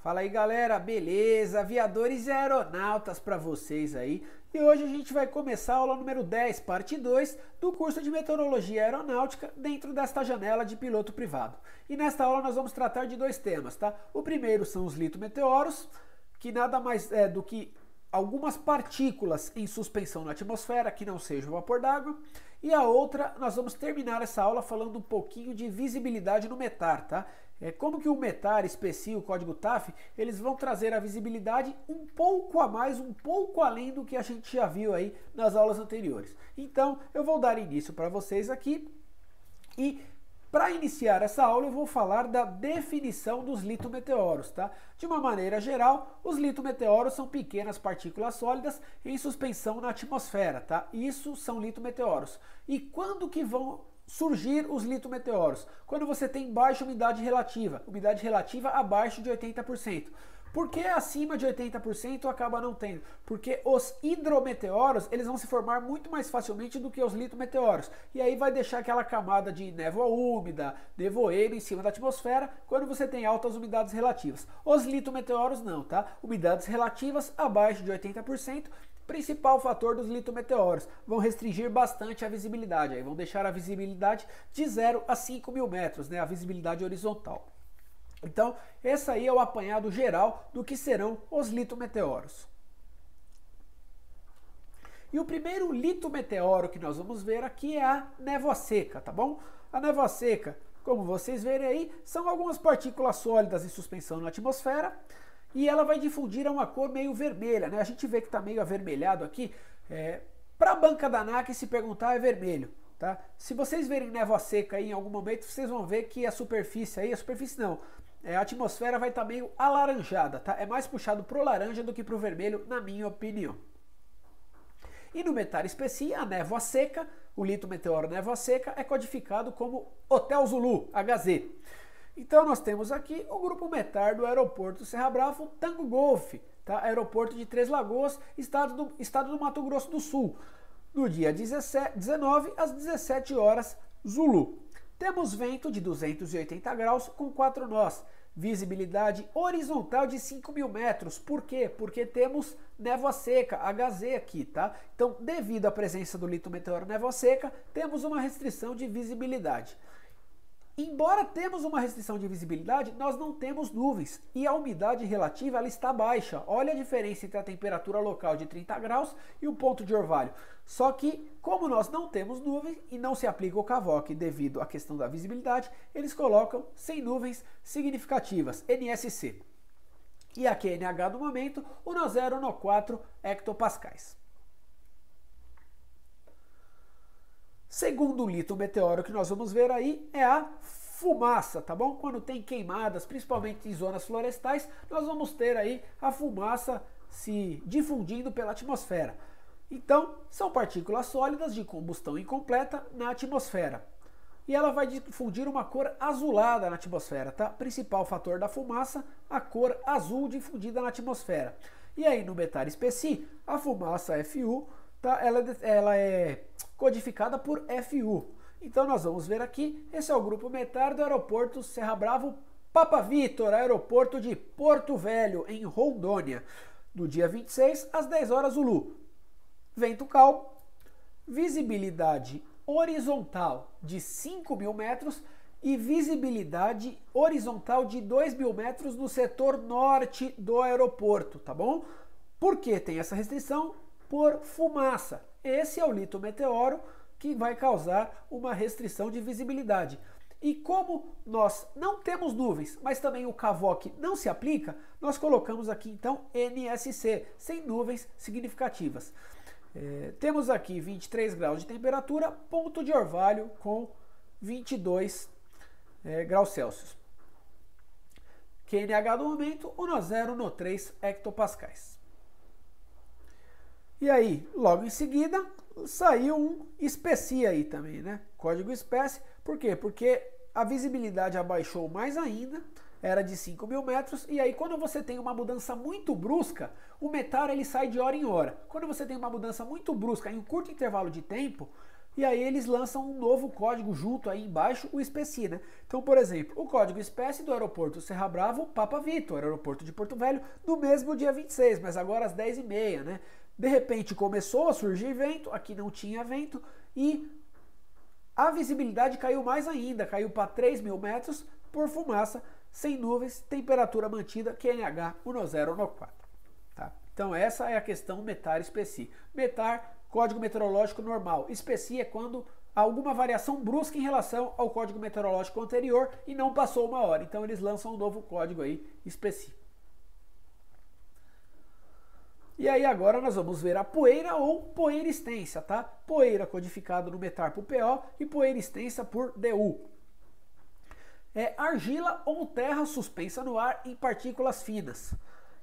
Fala aí galera, beleza? Aviadores e aeronautas para vocês aí. E hoje a gente vai começar a aula número 10, parte 2 do curso de Meteorologia Aeronáutica dentro desta janela de piloto privado. E nesta aula nós vamos tratar de dois temas, tá? O primeiro são os litometeoros, que nada mais é do que algumas partículas em suspensão na atmosfera que não sejam vapor d'água. E a outra, nós vamos terminar essa aula falando um pouquinho de visibilidade no METAR, tá? Como que o METAR, SPECI e o código TAF, eles vão trazer a visibilidade um pouco a mais, um pouco além do que a gente já viu aí nas aulas anteriores. Então, eu vou dar início para vocês aqui e para iniciar essa aula eu vou falar da definição dos litometeoros, tá? De uma maneira geral, os litometeoros são pequenas partículas sólidas em suspensão na atmosfera, tá? Isso são litometeoros. E quando que vão surgir os litometeoros? Quando você tem baixa umidade relativa abaixo de 80%. Por que acima de 80% acaba não tendo? Porque os hidrometeoros, eles vão se formar muito mais facilmente do que os litometeoros. E aí vai deixar aquela camada de névoa úmida, nevoeiro em cima da atmosfera, quando você tem altas umidades relativas. Os litometeoros não, tá? Umidades relativas abaixo de 80%. Principal fator dos litometeoros, vão restringir bastante a visibilidade, aí vão deixar a visibilidade de 0 a 5 mil metros, né, a visibilidade horizontal. Então, esse aí é o apanhado geral do que serão os litometeoros. E o primeiro litometeoro que nós vamos ver aqui é a névoa seca, tá bom? A névoa seca, como vocês verem aí, são algumas partículas sólidas em suspensão na atmosfera, e ela vai difundir a uma cor meio vermelha, né? A gente vê que está meio avermelhado aqui. Para a banca da ANAC, se perguntar, é vermelho, tá? Se vocês verem névoa seca aí em algum momento, vocês vão ver que a superfície aí, a atmosfera vai estar meio alaranjada, tá? É mais puxado pro laranja do que pro vermelho, na minha opinião. E no METAR SPECI, a névoa seca, o litometeoro névoa seca, é codificado como Hotel Zulu, HZ. Então nós temos aqui o grupo METAR do aeroporto Serra Bravo Tango Golf, tá? Aeroporto de Três Lagoas, estado do Mato Grosso do Sul, no dia 19 às 17 horas Zulu. Temos vento de 280 graus com 4 nós, visibilidade horizontal de 5 mil metros. Por quê? Porque temos névoa seca, HZ aqui, tá? Então, devido à presença do litometeoro névoa seca, temos uma restrição de visibilidade. Embora temos uma restrição de visibilidade, nós não temos nuvens e a umidade relativa ela está baixa. Olha a diferença entre a temperatura local de 30 graus e o ponto de orvalho. Só que, como nós não temos nuvens e não se aplica o CAVOC devido à questão da visibilidade, eles colocam sem nuvens significativas, NSC. E a QNH do momento, o no 0 no 4 hectopascais. Segundo litometeoro que nós vamos ver aí é a fumaça, tá bom? Quando tem queimadas, principalmente em zonas florestais, nós vamos ter aí a fumaça se difundindo pela atmosfera. Então, são partículas sólidas de combustão incompleta na atmosfera. E ela vai difundir uma cor azulada na atmosfera, tá? Principal fator da fumaça, a cor azul difundida na atmosfera. E aí no METAR SPECI, a fumaça FU, tá? Ela é codificada por FU. Então nós vamos ver aqui, esse é o grupo METAR do aeroporto Serra Bravo Papa Vitor, aeroporto de Porto Velho, em Rondônia, no dia 26 às 10 horas Zulu. Vento calmo, visibilidade horizontal de 5 mil metros e visibilidade horizontal de 2 mil metros no setor norte do aeroporto, tá bom? Por que tem essa restrição? Por fumaça. Esse é o litometeoro que vai causar uma restrição de visibilidade. E como nós não temos nuvens, mas também o CAVOC não se aplica, nós colocamos aqui então NSC, sem nuvens significativas. Temos aqui 23 graus de temperatura, ponto de orvalho com 22 graus Celsius. QNH do momento, 1 no 0 no 3 hectopascais. E aí, logo em seguida, saiu um SPECI aí também, né? Código espécie. Por quê? Porque a visibilidade abaixou mais ainda, era de 5 mil metros, e aí quando você tem uma mudança muito brusca, o METAR ele sai de hora em hora. Quando você tem uma mudança muito brusca em um curto intervalo de tempo, e aí eles lançam um novo código junto aí embaixo, o SPECI, né? Então, por exemplo, o código espécie do aeroporto Serra Bravo, Papa Vitor, aeroporto de Porto Velho, no mesmo dia 26, mas agora às 10h30, né? De repente começou a surgir vento, aqui não tinha vento, e a visibilidade caiu mais ainda, caiu para 3.000 metros por fumaça, sem nuvens, temperatura mantida, QNH 1014. Tá? Então essa é a questão METAR SPECI. METAR, código meteorológico normal. SPECI é quando há alguma variação brusca em relação ao código meteorológico anterior e não passou 1 hora. Então eles lançam um novo código aí, SPECI. E aí agora nós vamos ver a poeira ou poeira extensa, tá? Poeira codificado no METAR por PO e poeira extensa por DU. É argila ou terra suspensa no ar em partículas finas.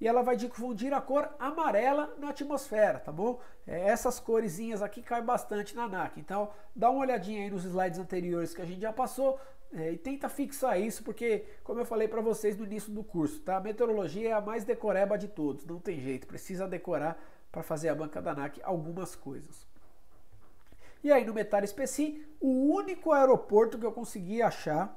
E ela vai difundir a cor amarela na atmosfera, tá bom? Essas coresinhas aqui caem bastante na ANAC. Então dá uma olhadinha aí nos slides anteriores que a gente já passou e tenta fixar isso, porque, como eu falei para vocês no início do curso, tá? A meteorologia é a mais decoreba de todos, não tem jeito, precisa decorar para fazer a banca da ANAC algumas coisas. E aí no METAR SPECI, o único aeroporto que eu consegui achar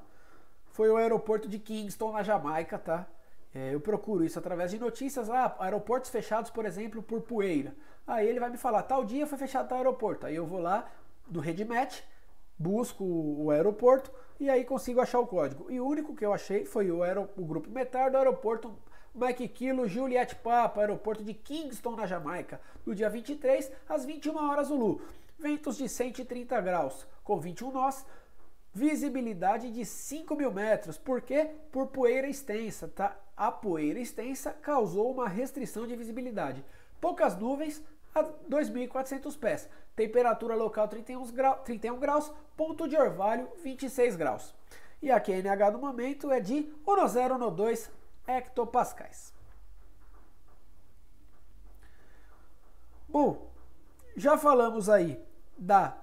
foi o aeroporto de Kingston, na Jamaica, tá? Eu procuro isso através de notícias, aeroportos fechados, por exemplo, por poeira. Aí ele vai me falar, tal dia foi fechado tal aeroporto. Aí eu vou lá do RedMatch, busco o aeroporto e aí consigo achar o código. E o único que eu achei foi o grupo METAR do aeroporto Mike Kilo Juliette Papa, aeroporto de Kingston, na Jamaica, no dia 23, às 21 horas Zulu. Ventos de 130 graus, com 21 nós. Visibilidade de 5.000 metros. Por quê? Por poeira extensa, tá? A poeira extensa causou uma restrição de visibilidade. Poucas nuvens a 2.400 pés. Temperatura local 31 graus, ponto de orvalho 26 graus. E a QNH do momento é de 1012 hectopascais. Bom, já falamos aí da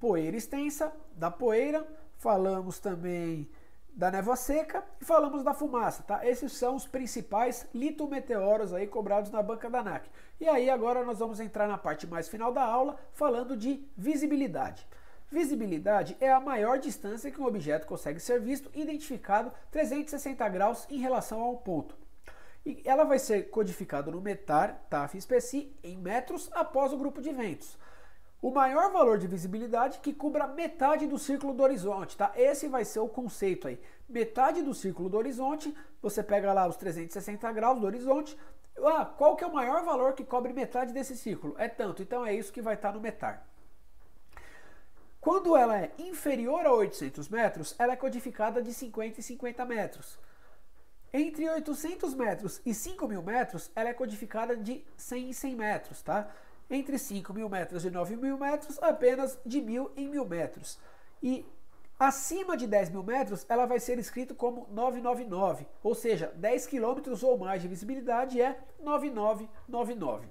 poeira extensa, da poeira, falamos também da névoa seca e falamos da fumaça, tá? Esses são os principais litometeoros aí cobrados na banca da ANAC. E aí agora nós vamos entrar na parte mais final da aula falando de visibilidade. Visibilidade é a maior distância que um objeto consegue ser visto identificado 360 graus em relação a um ponto. E ela vai ser codificada no METAR, TAF SPECI, em metros após o grupo de ventos. O maior valor de visibilidade que cubra metade do círculo do horizonte, tá? Esse vai ser o conceito aí. Metade do círculo do horizonte, você pega lá os 360 graus do horizonte. Qual que é o maior valor que cobre metade desse círculo? É tanto, então é isso que vai estar no METAR. Quando ela é inferior a 800 metros, ela é codificada de 50 em 50 metros. Entre 800 metros e 5.000 metros, ela é codificada de 100 em 100 metros, tá? Entre 5.000 metros e 9.000 metros, apenas de 1.000 em 1.000 metros. E acima de 10.000 metros, ela vai ser escrito como 999, ou seja, 10 km ou mais de visibilidade é 9999.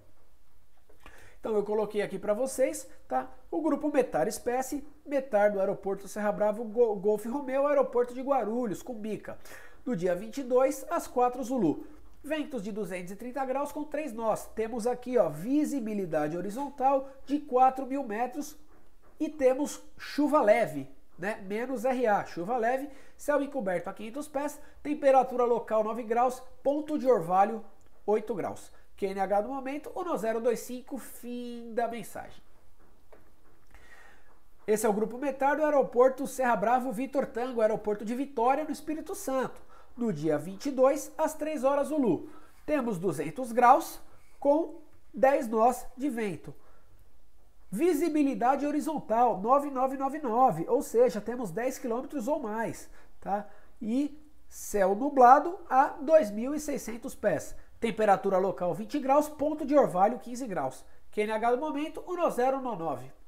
Então eu coloquei aqui para vocês, tá? O grupo METAR espécie, METAR do aeroporto Serra Bravo, Golf Romeo, aeroporto de Guarulhos, Cumbica, no dia 22 às 4 Zulu. Ventos de 230 graus com 3 nós. Temos aqui, ó, visibilidade horizontal de 4.000 metros e temos chuva leve, né? Menos RA, chuva leve, céu encoberto a 500 pés, temperatura local 9 graus, ponto de orvalho 8 graus. QNH do momento 1025, fim da mensagem. Esse é o grupo METAR do aeroporto Serra Bravo Vitor Tango, aeroporto de Vitória, no Espírito Santo. No dia 22, às 3 horas Zulu. Temos 200 graus com 10 nós de vento. Visibilidade horizontal 9999, ou seja, temos 10 km ou mais, tá? E céu nublado a 2.600 pés. Temperatura local 20 graus, ponto de orvalho 15 graus. QNH do momento 1099.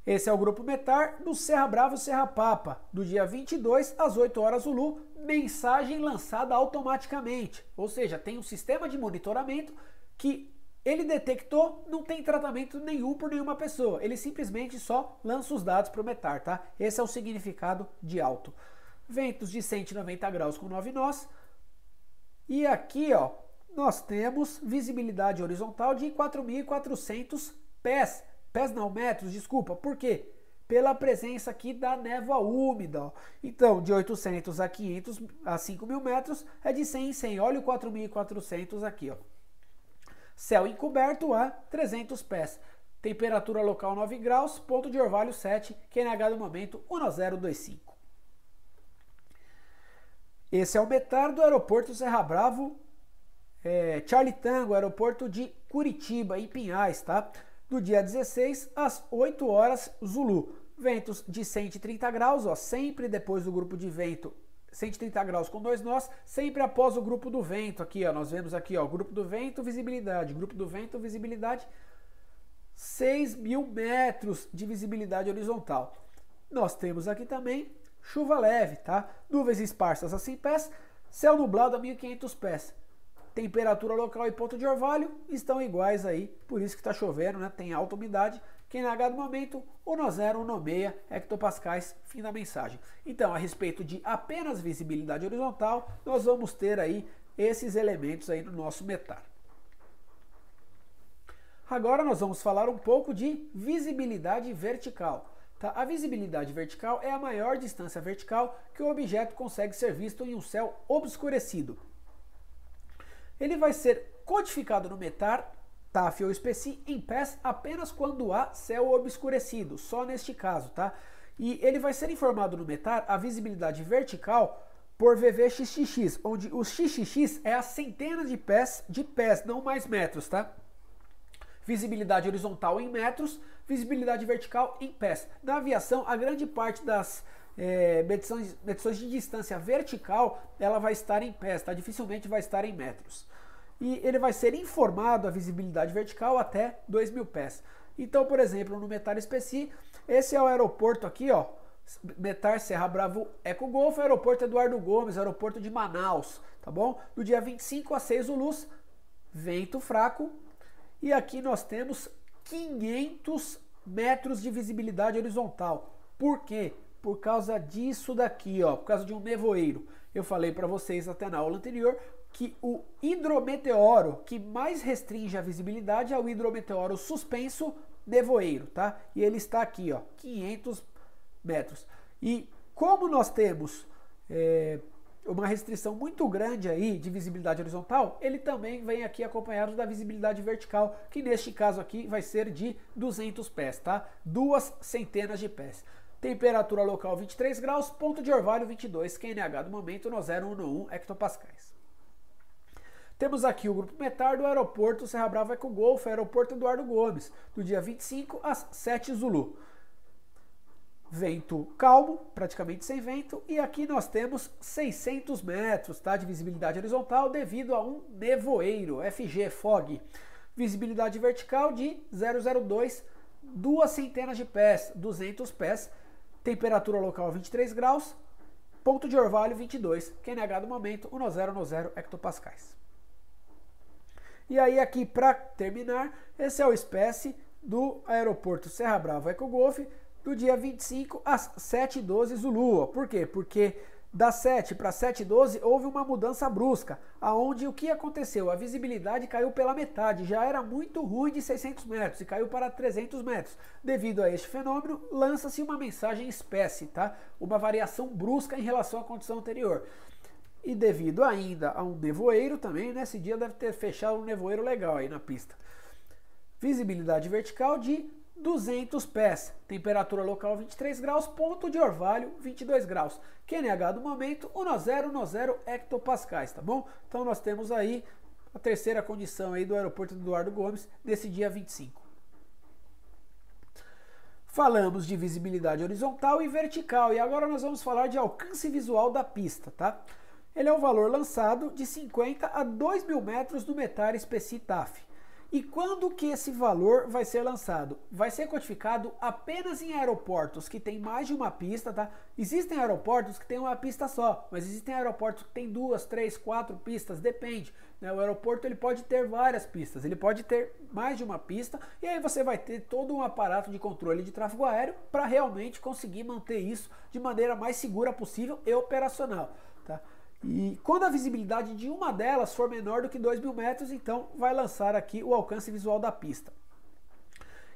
Esse é o grupo METAR do Serra Bravo Serra Papa, do dia 22 às 8 horas Zulu, mensagem lançada automaticamente. Ou seja, tem um sistema de monitoramento que ele detectou, não tem tratamento nenhum por nenhuma pessoa. Ele simplesmente só lança os dados para o METAR, tá? Esse é o significado de alto. Ventos de 190 graus com 9 nós. E aqui, ó, nós temos visibilidade horizontal de 4.400 pés. pés não, metros, desculpa. Por quê? Pela presença aqui da névoa úmida. Ó. Então, de 800 a 500 a 5.000 metros é de 100 em 100. Olha o 4.400 aqui, ó. Céu encoberto a 300 pés. Temperatura local 9 graus, ponto de orvalho 7, QNH do momento 1025. Esse é o METAR do aeroporto Serra Bravo, Charlie Tango, aeroporto de Curitiba, em Pinhais, tá? Do dia 16 às 8 horas, Zulu. Ventos de 130 graus, ó, sempre depois do grupo de vento, 130 graus com 2 nós, sempre após o grupo do vento. Aqui, ó, nós vemos aqui, ó, grupo do vento, visibilidade, grupo do vento, visibilidade, 6.000 metros de visibilidade horizontal. Nós temos aqui também chuva leve, tá? Nuvens esparsas a 100 pés, céu nublado a 1.500 pés. Temperatura local e ponto de orvalho estão iguais aí, por isso que está chovendo, né? Tem alta umidade. QNH do momento 1016 hectopascais, fim da mensagem. Então, a respeito de apenas visibilidade horizontal, nós vamos ter aí esses elementos aí no nosso METAR. Agora nós vamos falar um pouco de visibilidade vertical. Tá? A visibilidade vertical é a maior distância vertical que o objeto consegue ser visto em um céu obscurecido. Ele vai ser codificado no METAR, TAF ou SPECI em pés apenas quando há céu obscurecido, só neste caso, tá? E ele vai ser informado no METAR a visibilidade vertical por VVXXX, onde o XXX é a centenas de pés, não mais metros, tá? Visibilidade horizontal em metros, visibilidade vertical em pés. Na aviação, a grande parte das medições de distância vertical, ela vai estar em pés, tá? Dificilmente vai estar em metros. E ele vai ser informado a visibilidade vertical até 2.000 pés. Então, por exemplo, no METAR SPECI, esse é o aeroporto aqui, ó, METAR Serra Bravo Eco Golf, aeroporto Eduardo Gomes, aeroporto de Manaus, tá bom? Do dia 25 a 6 Zulus, vento fraco, e aqui nós temos 500 metros de visibilidade horizontal. Por quê? Por causa disso daqui, ó, por causa de um nevoeiro. Eu falei para vocês até na aula anterior que o hidrometeoro que mais restringe a visibilidade é o hidrometeoro suspenso nevoeiro, tá? E ele está aqui, ó, 500 metros. E como nós temos uma restrição muito grande aí de visibilidade horizontal, ele também vem aqui acompanhado da visibilidade vertical, que neste caso aqui vai ser de 200 pés, tá? 2 centenas de pés. Temperatura local 23 graus, ponto de orvalho 22, QNH do momento 1011 hectopascais. Temos aqui o grupo METAR do aeroporto Serra Brava Eco Golf, aeroporto Eduardo Gomes, do dia 25 às 7 Zulu. Vento calmo, praticamente sem vento, e aqui nós temos 600 metros, tá, de visibilidade horizontal devido a um nevoeiro, FG, fog. Visibilidade vertical de 002, 2 centenas de pés, 200 pés. Temperatura local 23 graus, ponto de orvalho 22, QNH do momento 1010 hectopascais. E aí aqui para terminar, esse é o espécie do aeroporto Serra Brava Eco Golf do dia 25 às 7h12 Zulu. Por quê? Porque das 7 para 7h12 houve uma mudança brusca, aonde o que aconteceu? A visibilidade caiu pela metade, já era muito ruim de 600 metros e caiu para 300 metros. Devido a este fenômeno, lança-se uma mensagem espécie, tá? Uma variação brusca em relação à condição anterior. E devido ainda a um nevoeiro também, nesse dia deve ter fechado um nevoeiro legal aí na pista. Visibilidade vertical de 200 pés, temperatura local 23 graus, ponto de orvalho 22 graus. QNH do momento 1010 hectopascais, tá bom? Então nós temos aí a terceira condição aí do aeroporto Eduardo Gomes nesse dia 25. Falamos de visibilidade horizontal e vertical e agora nós vamos falar de alcance visual da pista, tá? Ele é um valor lançado de 50 a 2.000 metros do METAR SPECI TAF. E quando que esse valor vai ser lançado? Vai ser codificado apenas em aeroportos que tem mais de uma pista, tá? Existem aeroportos que tem uma pista só, mas existem aeroportos que tem 2, 3, 4 pistas, depende, né? O aeroporto ele pode ter várias pistas, ele pode ter mais de uma pista, e aí você vai ter todo um aparato de controle de tráfego aéreo para realmente conseguir manter isso de maneira mais segura possível e operacional, tá? E quando a visibilidade de uma delas for menor do que 2.000 metros, então vai lançar aqui o alcance visual da pista.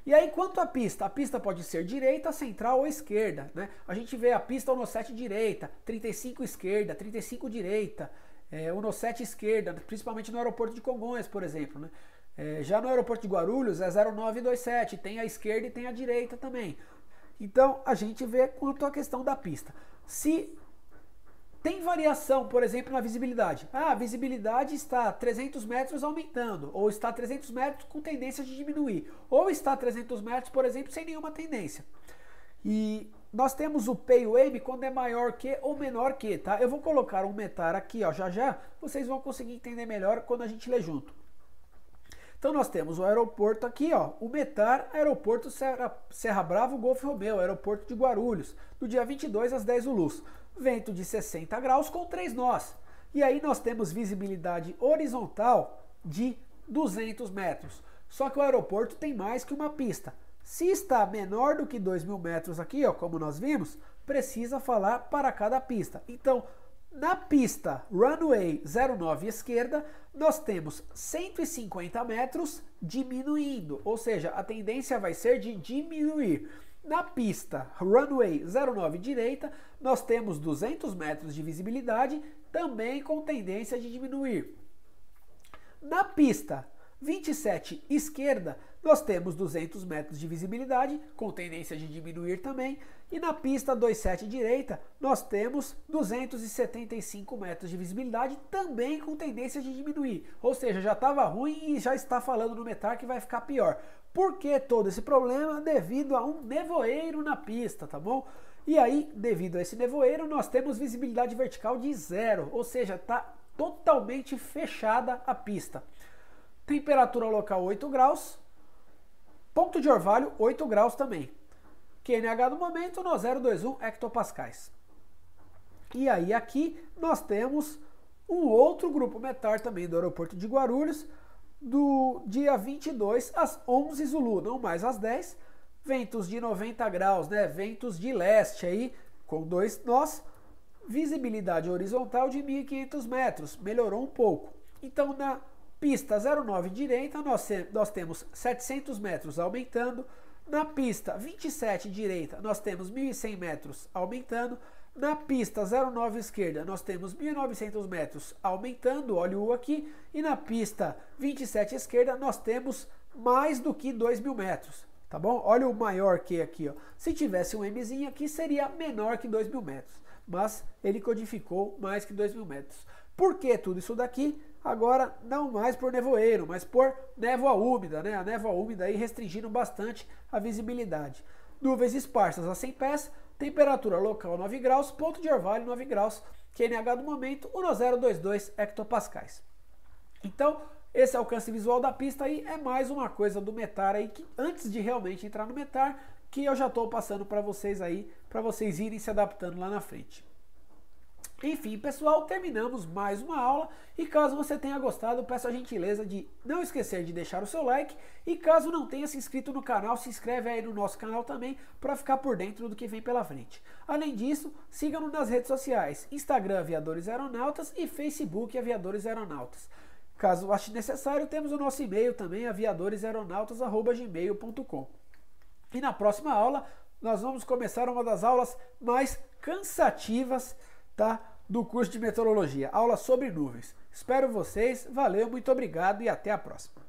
E aí, quanto à pista? A pista pode ser direita, central ou esquerda, né? A gente vê a pista Onosete direita, 35 esquerda, 35 direita, Onosete esquerda, principalmente no aeroporto de Congonhas, por exemplo, né? Já no aeroporto de Guarulhos é 0927, tem a esquerda e tem a direita também. Então, a gente vê quanto à questão da pista. Se tem variação, por exemplo, na visibilidade. A visibilidade está 300 metros aumentando, ou está 300 metros com tendência de diminuir, ou está 300 metros, por exemplo, sem nenhuma tendência. E nós temos o P-Wave quando é maior que ou menor que, tá? Eu vou colocar um METAR aqui, ó, já, vocês vão conseguir entender melhor quando a gente ler junto. Então nós temos o aeroporto aqui, ó, o METAR, aeroporto Serra Brava, Golfo Romeu, aeroporto de Guarulhos, do dia 22 às 10 Zulus. Vento de 60 graus com 3 nós. E aí nós temos visibilidade horizontal de 200 metros. Só que o aeroporto tem mais que uma pista. Se está menor do que 2.000 metros aqui, ó, como nós vimos, precisa falar para cada pista. Então, na pista runway 09 esquerda, nós temos 150 metros diminuindo, ou seja, a tendência vai ser de diminuir. Na pista runway 09 direita, nós temos 200 metros de visibilidade, também com tendência de diminuir. Na pista 27 esquerda, nós temos 200 metros de visibilidade, com tendência de diminuir também. E na pista 27 direita, nós temos 275 metros de visibilidade, também com tendência de diminuir. Ou seja, já estava ruim e já está falando no METAR que vai ficar pior. Por que todo esse problema? Devido a um nevoeiro na pista, tá bom? E aí, devido a esse nevoeiro, nós temos visibilidade vertical de 0, ou seja, está totalmente fechada a pista. Temperatura local 8 graus, ponto de orvalho 8 graus também. QNH do momento no 021 hectopascais. E aí aqui nós temos um outro grupo METAR também do aeroporto de Guarulhos, do dia 22 às 11 Zulu, não mais às 10, ventos de 90 graus, né? Ventos de leste aí, com 2 nós, visibilidade horizontal de 1.500 metros, melhorou um pouco. Então na pista 09 direita nós temos 700 metros aumentando, na pista 27 direita nós temos 1.100 metros aumentando, na pista 09 esquerda nós temos 1.900 metros aumentando, olha o U aqui, e na pista 27 esquerda nós temos mais do que 2.000 metros, tá bom? Olha o maior que aqui, ó. Se tivesse um Mzinho aqui seria menor que 2.000 metros, mas ele codificou mais que 2.000 metros. Por que tudo isso daqui? Agora não mais por nevoeiro, mas por névoa úmida, né? A névoa úmida aí restringindo bastante a visibilidade. Nuvens esparsas a 100 pés, temperatura local 9 graus, ponto de orvalho 9 graus, QNH do momento 1022 hectopascais. Então, esse alcance visual da pista aí é mais uma coisa do METAR aí, que antes de realmente entrar no METAR, que eu já estou passando para vocês aí, para vocês irem se adaptando lá na frente. Enfim, pessoal, terminamos mais uma aula e caso você tenha gostado, peço a gentileza de não esquecer de deixar o seu like e caso não tenha se inscrito no canal, se inscreve aí no nosso canal também para ficar por dentro do que vem pela frente. Além disso, siga-nos nas redes sociais, Instagram Aviadores Aeronautas e Facebook Aviadores Aeronautas. Caso ache necessário, temos o nosso e-mail também, aviadoresaeronautas@gmail.com. E na próxima aula, nós vamos começar uma das aulas mais cansativas, tá, do curso de meteorologia, aula sobre nuvens. Espero vocês, valeu, muito obrigado e até a próxima.